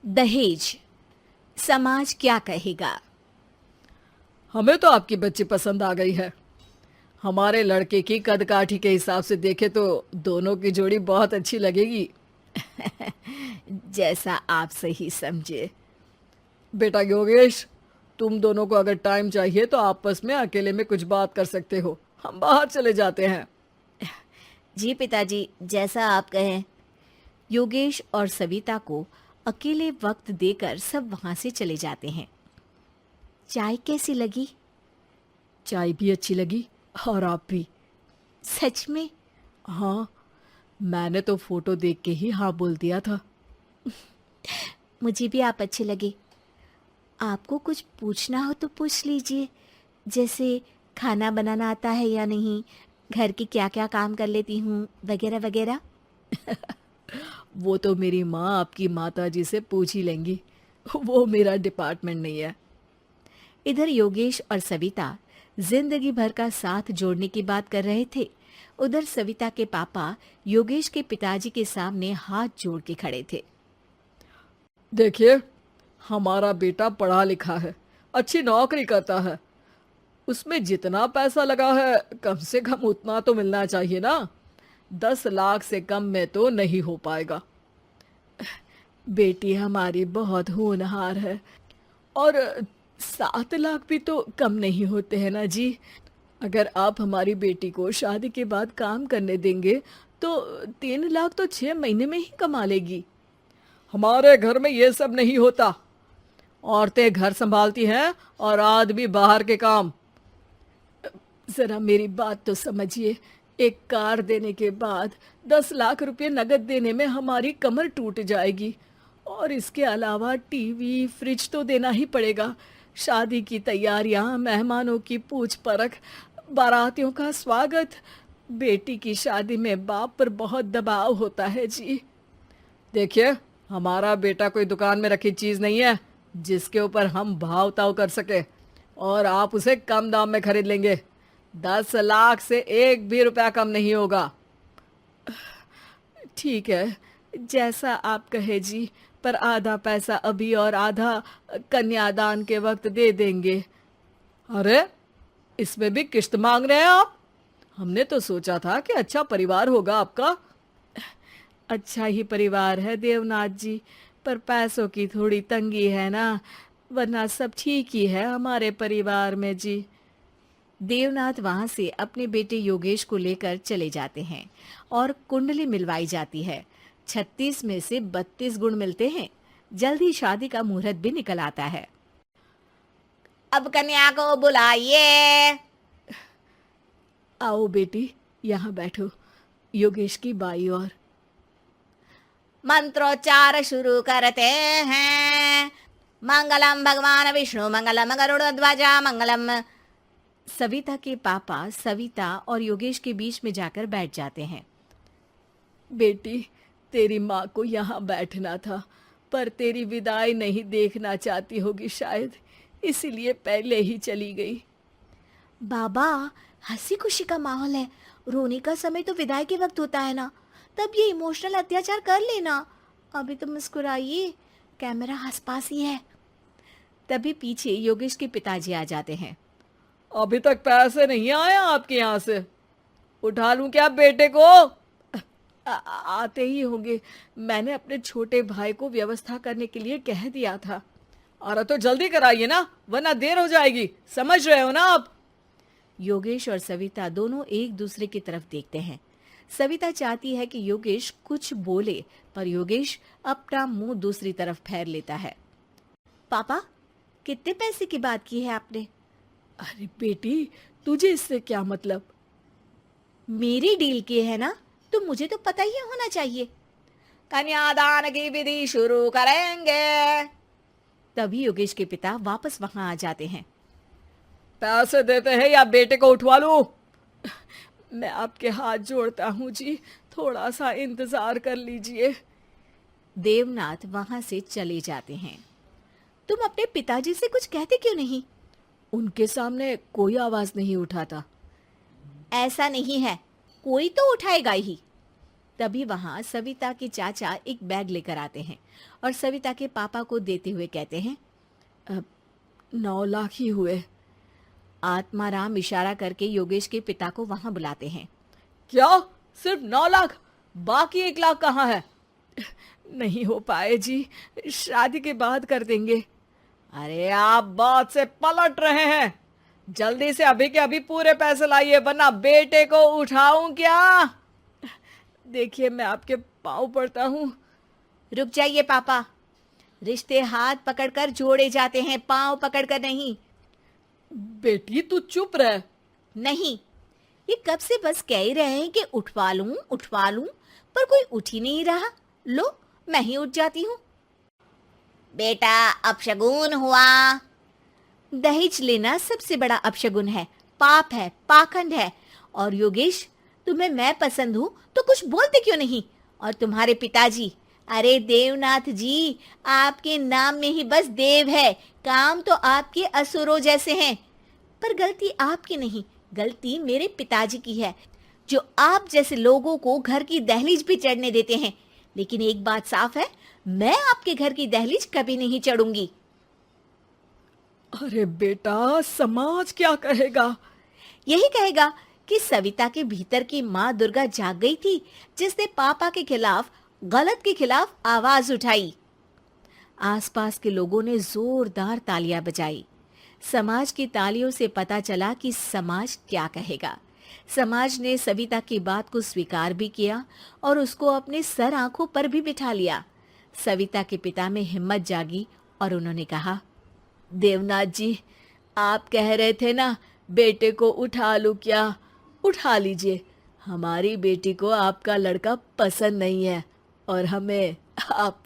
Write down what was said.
दहेज, समाज क्या कहेगा। हमें तो आपकी बच्ची पसंद आ गई है। हमारे लड़के की कद काठी के हिसाब से देखे तो दोनों की जोड़ी बहुत अच्छी लगेगी। जैसा आप सही समझे। बेटा योगेश, तुम दोनों को अगर टाइम चाहिए तो आपस में अकेले में कुछ बात कर सकते हो। हम बाहर चले जाते हैं। जी पिताजी, जैसा आप कहें। योगेश और सविता को अकेले वक्त देकर सब वहां से चले जाते हैं। चाय कैसी लगी? चाय भी अच्छी लगी और आप भी। सच में? हाँ, मैंने तो फोटो देख के ही हाँ बोल दिया था। मुझे भी आप अच्छे लगे। आपको कुछ पूछना हो तो पूछ लीजिए, जैसे खाना बनाना आता है या नहीं, घर के क्या क्या काम कर लेती हूँ, वगैरह वगैरह। वो तो मेरी माँ आपकी माता जी से पूछ ही लेंगी। वो मेरा डिपार्टमेंट नहीं है। इधर योगेश और सविता जिंदगी भर का साथ जोड़ने की बात कर रहे थे। उधर सविता के पापा योगेश के पिताजी के सामने हाथ जोड़ के खड़े थे। देखिए, हमारा बेटा पढ़ा लिखा है, अच्छी नौकरी करता है। उसमें जितना पैसा लगा है कम से कम उतना तो मिलना चाहिए ना। 10 लाख से कम में तो नहीं हो पाएगा। बेटी हमारी बहुत होनहार है और 7 लाख भी तो कम नहीं होते हैं ना जी। अगर आप हमारी बेटी को शादी के बाद काम करने देंगे तो 3 लाख तो 6 महीने में ही कमा लेगी। हमारे घर में ये सब नहीं होता। औरतें घर संभालती हैं और आदमी बाहर के काम। जरा मेरी बात तो समझिए। एक कार देने के बाद 10 लाख रुपए नगद देने में हमारी कमर टूट जाएगी और इसके अलावा टीवी फ्रिज तो देना ही पड़ेगा। शादी की तैयारियां, मेहमानों की पूछ परख, बारातियों का स्वागत। बेटी की शादी में बाप पर बहुत दबाव होता है जी। देखिए, हमारा बेटा कोई दुकान में रखी चीज नहीं है जिसके ऊपर हम भाव ताव कर सके और आप उसे कम दाम में खरीद लेंगे। 10 लाख से एक भी रुपया कम नहीं होगा। ठीक है, जैसा आप कहे जी, पर आधा पैसा अभी और आधा कन्यादान के वक्त दे देंगे। अरे, इसमें भी किश्त मांग रहे हैं आप? हमने तो सोचा था कि अच्छा परिवार होगा आपका। अच्छा ही परिवार है देवनाथ जी, पर पैसों की थोड़ी तंगी है ना, वरना सब ठीक ही है हमारे परिवार में जी। देवनाथ वहां से अपने बेटे योगेश को लेकर चले जाते हैं और कुंडली मिलवाई जाती है। 36 में से 32 गुण मिलते हैं। जल्द ही शादी का मुहूर्त भी निकल आता है। अब कन्या को बुलाइए। आओ बेटी, यहाँ बैठो। योगेश की बाई और। मंत्रोच्चार शुरू करते हैं। मंगलम भगवान विष्णु मंगलम गरुड़ध्वजा मंगलम। सविता के पापा सविता और योगेश के बीच में जाकर बैठ जाते हैं। बेटी, तेरी माँ को यहाँ बैठना था, पर तेरी विदाई नहीं देखना चाहती होगी शायद, इसीलिए पहले ही चली गई। बाबा, हंसी खुशी का माहौल है। रोने का समय तो विदाई के वक्त होता है ना, तब ये इमोशनल अत्याचार कर लेना। अभी तो मुस्कुराइए, कैमरा आसपास ही है। तभी पीछे योगेश के पिताजी आ जाते हैं। अभी तक पैसे नहीं आए आपके यहाँ से? उठा लूं क्या बेटे को? आते ही होंगे। मैंने अपने छोटे भाई को व्यवस्था करने के लिए कह दिया था। अरे तो जल्दी कराइए ना, वरना देर हो जाएगी। समझ रहे हो ना आप? योगेश और सविता दोनों एक दूसरे की तरफ देखते हैं। सविता चाहती है कि योगेश कुछ बोले, पर योगेश अपना मुंह दूसरी तरफ फेर लेता है। पापा, कितने पैसे की बात की है आपने? अरे बेटी, तुझे इससे क्या मतलब? मेरी डील की है ना, तो मुझे तो पता ही होना चाहिए। कन्यादान की विधि शुरू करेंगे। तभी योगेश के पिता वापस वहां आ जाते हैं। पैसे देते हैं या बेटे को उठवा लूं? मैं आपके हाथ जोड़ता हूँ जी, थोड़ा सा इंतजार कर लीजिए। देवनाथ वहां से चले जाते हैं। तुम अपने पिताजी से कुछ कहते क्यों नहीं? उनके सामने कोई आवाज नहीं उठाता। ऐसा नहीं है, कोई तो उठाएगा ही। तभी वहां सविता के चाचा एक बैग लेकर आते हैं और सविता के पापा को देते हुए कहते हैं, 9 लाख ही हुए। आत्माराम इशारा करके योगेश के पिता को वहां बुलाते हैं। क्या? सिर्फ 9 लाख? बाकी 1 लाख कहाँ है? नहीं हो पाए जी, शादी के बाद कर देंगे। अरे आप बात से पलट रहे हैं। जल्दी से अभी के अभी पूरे पैसे लाइए, वरना बेटे को उठाऊं क्या? देखिए मैं आपके पाँव पड़ता हूँ। रुक जाइए पापा, रिश्ते हाथ पकड़कर जोड़े जाते हैं, पांव पकड़कर नहीं। बेटी तू चुप रह। नहीं, ये कब से बस कह ही रहे हैं कि उठवा लूं, पर कोई उठ ही नहीं रहा। लो, मैं ही उठ जाती हूँ। बेटा, अपशगुन हुआ। दहेज लेना सबसे बड़ा अपशगुन है, पाप है, पाखंड है। और योगेश, तुम्हें मैं पसंद हूँ तो कुछ बोलते क्यों नहीं? और तुम्हारे पिताजी, अरे देवनाथ जी, आपके नाम में ही बस देव है, काम तो आपके असुरों जैसे हैं। पर गलती आपकी नहीं, गलती मेरे पिताजी की है, जो आप जैसे लोगों को घर की दहलीज भी चढ़ने देते हैं। लेकिन एक बात साफ है, मैं आपके घर की दहलीज कभी नहीं चढ़ूंगी। अरे बेटा, समाज क्या कहेगा? यही कहेगा कि सविता के भीतर की माँ दुर्गा जाग गई थी, जिसने पापा के खिलाफ, गलत के खिलाफ आवाज उठाई। आसपास के लोगों ने जोरदार तालियां बजाई। समाज की तालियों से पता चला कि समाज क्या कहेगा। समाज ने सविता की बात को स्वीकार भी किया और उसको अपने सर आंखों पर भी बिठा लिया। सविता के पिता में हिम्मत जागी और उन्होंने कहा, देवनाथ जी, आप कह रहे थे ना बेटे को उठा लूं क्या? उठा लीजिए। हमारी बेटी को आपका लड़का पसंद नहीं है और हमें आप